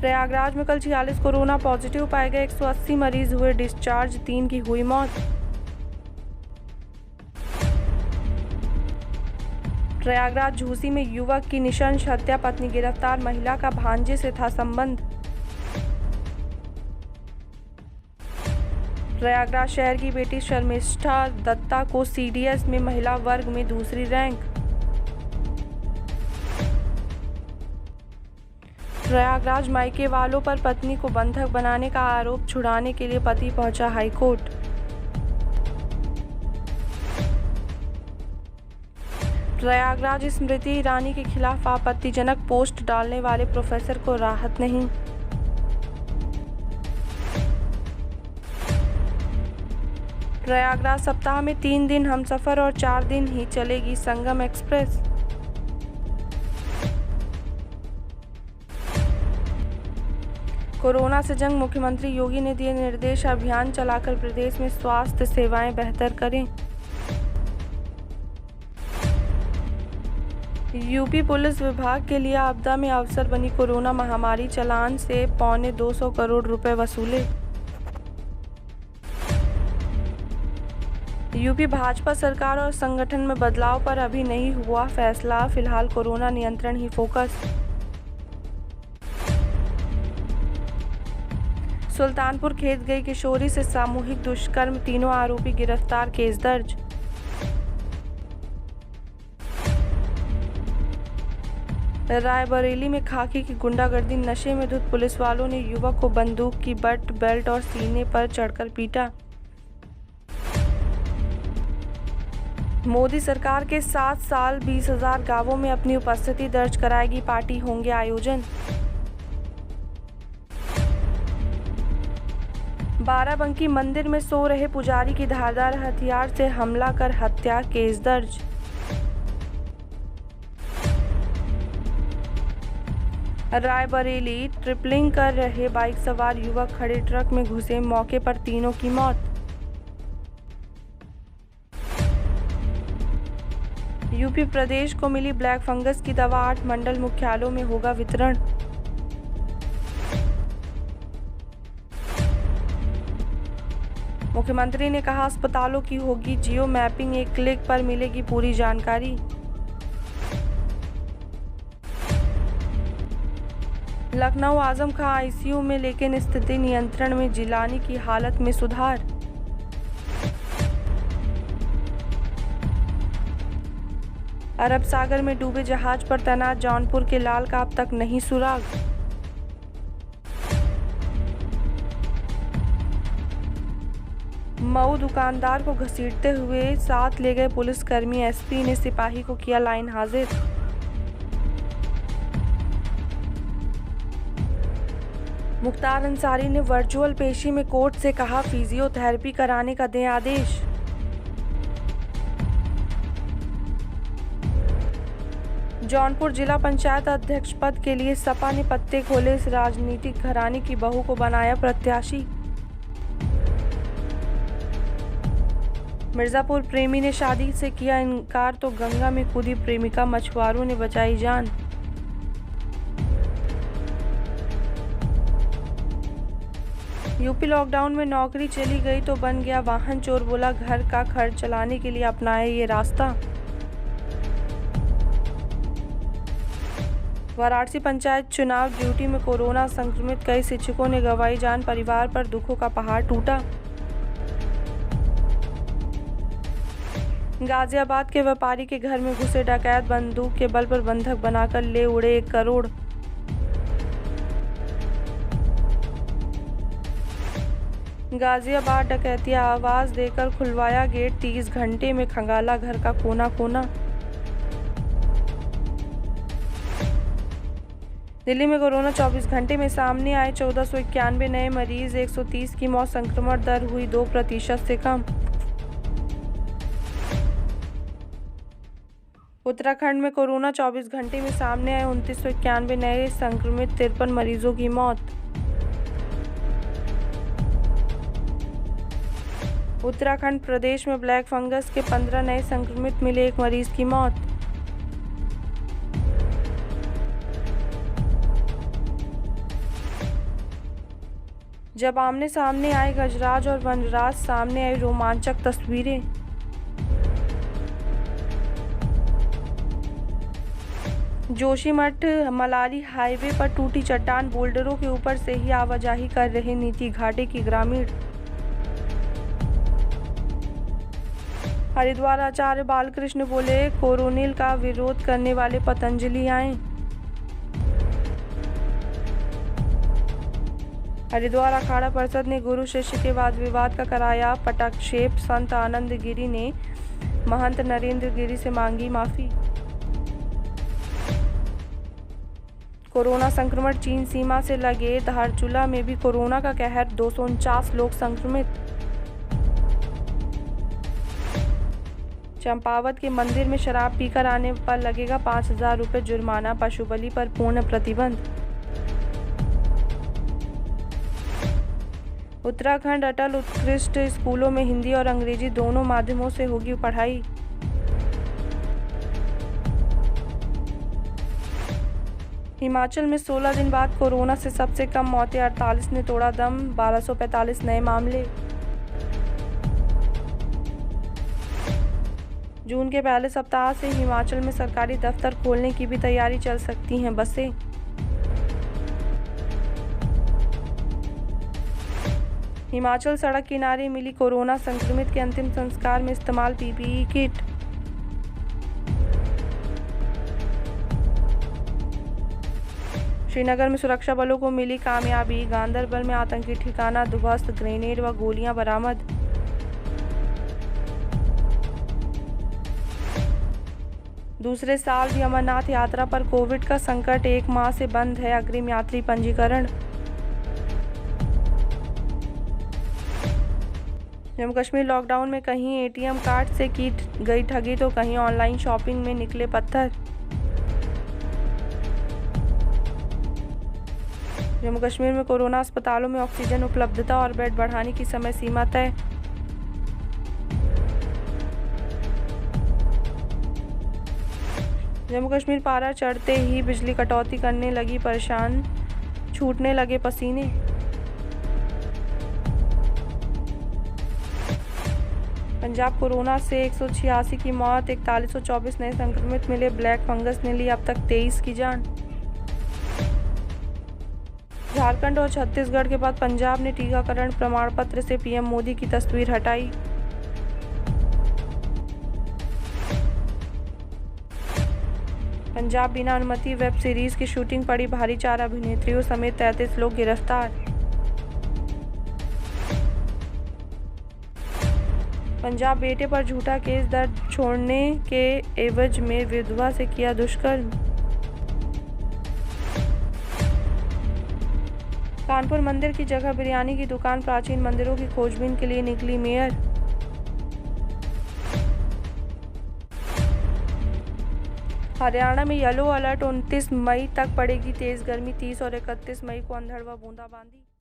प्रयागराज में कल 46 corona positive पाए गए, 180 मरीज हुए डिस्चार्ज, 3 की हुई मौत। प्रयागराज झूसी में युवक की नृशंस हत्या, पत्नी गिरफ्तार, महिला का भांजे से था संबंध। प्रयागराज शहर की बेटी शर्मिष्ठा दत्ता को CDS में महिला वर्ग में दूसरी रैंक। प्रयागराज मायके वालों पर पत्नी को बंधक बनाने का आरोप, छुड़ाने के लिए पति पहुंचा हाईकोर्ट। प्रयागराज स्मृति ईरानी के खिलाफ आपत्तिजनक पोस्ट डालने वाले प्रोफेसर को राहत नहीं। प्रयागराज सप्ताह में 3 दिन हमसफर और 4 दिन ही चलेगी संगम एक्सप्रेस। कोरोना से जंग, मुख्यमंत्री योगी ने दिए निर्देश, अभियान चलाकर प्रदेश में स्वास्थ्य सेवाएं बेहतर करें। यूपी पुलिस विभाग के लिए आपदा में अवसर बनी कोरोना महामारी, चालान से 225 करोड़ रुपए वसूले। यूपी भाजपा सरकार और संगठन में बदलाव पर अभी नहीं हुआ फैसला, फिलहाल कोरोना नियंत्रण ही फोकस। सुल्तानपुर खेत गई किशोरी से सामूहिक दुष्कर्म, तीनों आरोपी गिरफ्तार, केस दर्ज। रायबरेली में खाकी की गुंडागर्दी, नशे में धुत पुलिस वालों ने युवक को बंदूक की बट, बेल्ट और सीने पर चढ़कर पीटा। मोदी सरकार के 7 साल 20,000 गांवों में अपनी उपस्थिति दर्ज कराएगी पार्टी, होंगे आयोजन। बाराबंकी मंदिर में सो रहे पुजारी की धारदार हथियार से हमला कर हत्या, केस दर्ज। रायबरेली ट्रिपलिंग कर रहे बाइक सवार युवक खड़े ट्रक में घुसे, मौके पर तीनों की मौत। यूपी प्रदेश को मिली ब्लैक फंगस की दवा, 8 मंडल मुख्यालयों में होगा वितरण। मुख्यमंत्री ने कहा अस्पतालों की होगी जियो मैपिंग, एक क्लिक पर मिलेगी पूरी जानकारी। लखनऊ आजम खां ICU में, लेकिन स्थिति नियंत्रण में, जिलानी की हालत में सुधार। अरब सागर में डूबे जहाज पर तैनात जौनपुर के लाल का अब तक नहीं सुराग। मऊ दुकानदार को घसीटते हुए साथ ले गए पुलिसकर्मी, SP ने सिपाही को किया लाइन हाजिर। मुख्तार अंसारी ने वर्चुअल पेशी में कोर्ट से कहा फिजियोथेरेपी कराने का दें आदेश। जौनपुर जिला पंचायत अध्यक्ष पद के लिए सपा ने पत्ते खोले, इस राजनीतिक घराने की बहू को बनाया प्रत्याशी। मिर्जापुर प्रेमी ने शादी से किया इनकार तो गंगा में कूदी प्रेमिका, मछुआरों ने बचाई जान। यूपी लॉकडाउन में नौकरी चली गई तो बन गया वाहन चोर, बोला घर का खर्च चलाने के लिए अपनाए ये रास्ता। वाराणसी पंचायत चुनाव ड्यूटी में कोरोना संक्रमित कई शिक्षकों ने गंवाई जान, परिवार पर दुखों का पहाड़ टूटा। गाजियाबाद के व्यापारी के घर में घुसे डकैत, बंदूक के बल पर बंधक बनाकर ले उड़े 1 करोड़। गाजियाबाद डकैतिया आवाज देकर खुलवाया गेट, 30 घंटे में खंगाला घर का कोना कोना। दिल्ली में कोरोना 24 घंटे में सामने आए 1491 नए मरीज, 130 की मौत, संक्रमण दर हुई 2% से कम। उत्तराखंड में कोरोना 24 घंटे में सामने आए 2991 नए संक्रमित, 53 मरीजों की मौत। उत्तराखंड प्रदेश में ब्लैक फंगस के 15 नए संक्रमित मिले, 1 मरीज की मौत। जब आमने सामने आए गजराज और वनराज, सामने आई रोमांचक तस्वीरें। जोशीमठ मलारी हाईवे पर टूटी चट्टान, बोल्डरों के ऊपर से ही आवाजाही कर रहे नीति घाटी की ग्रामीण। हरिद्वार आचार्य बालकृष्ण बोले, कोरोनिल का विरोध करने वाले पतंजलि आए। हरिद्वार अखाड़ा परिषद ने गुरु शिष्य के वाद विवाद का कराया पटाक्षेप, संत आनंद गिरी ने महंत नरेंद्र गिरी से मांगी माफी। कोरोना संक्रमण, चीन सीमा से लगे धारचूला में भी कोरोना का कहर, 249 लोग संक्रमित। चंपावत के मंदिर में शराब पीकर आने पर लगेगा 5,000 रुपये जुर्माना, पशु बलि पर पूर्ण प्रतिबंध। उत्तराखंड अटल उत्कृष्ट स्कूलों में हिंदी और अंग्रेजी दोनों माध्यमों से होगी पढ़ाई। हिमाचल में 16 दिन बाद कोरोना से सबसे कम मौतें, 48 ने तोड़ा दम, 1245 नए मामले। जून के पहले सप्ताह से हिमाचल में सरकारी दफ्तर खोलने की भी तैयारी, चल सकती हैं बसें। हिमाचल सड़क किनारे मिली कोरोना संक्रमित के अंतिम संस्कार में इस्तेमाल पीपीई किट। श्रीनगर में सुरक्षा बलों को मिली कामयाबी, गांदरबल में आतंकी ठिकाना ध्वस्त, ग्रेनेड व गोलियां बरामद। दूसरे साल भी अमरनाथ यात्रा पर कोविड का संकट, 1 माह से बंद है अग्रिम यात्री पंजीकरण। जम्मू कश्मीर लॉकडाउन में कहीं एटीएम कार्ड से की गई ठगी तो कहीं ऑनलाइन शॉपिंग में निकले पत्थर। जम्मू कश्मीर में कोरोना अस्पतालों में ऑक्सीजन उपलब्धता और बेड बढ़ाने की समय सीमा तय। जम्मू कश्मीर पारा चढ़ते ही बिजली कटौती करने लगी परेशान, छूटने लगे पसीने। पंजाब कोरोना से 186 की मौत, 4124 नए संक्रमित मिले, ब्लैक फंगस ने ली अब तक 23 की जान। झारखंड और छत्तीसगढ़ के बाद पंजाब ने टीकाकरण प्रमाण पत्र से पीएम मोदी की तस्वीर हटाई। पंजाब बिना अनुमति वेब सीरीज की शूटिंग पड़ी भारी, 4 अभिनेत्रियों समेत 33 लोग गिरफ्तार। पंजाब बेटे पर झूठा केस दर्ज, छोड़ने के एवज में विधवा से किया दुष्कर्म। कानपुर मंदिर की जगह बिरयानी की दुकान, प्राचीन मंदिरों की खोजबीन के लिए निकली मेयर। हरियाणा में येलो अलर्ट, 29 मई तक पड़ेगी तेज गर्मी, 30 और 31 मई को अंधड़ व बूंदाबांदी।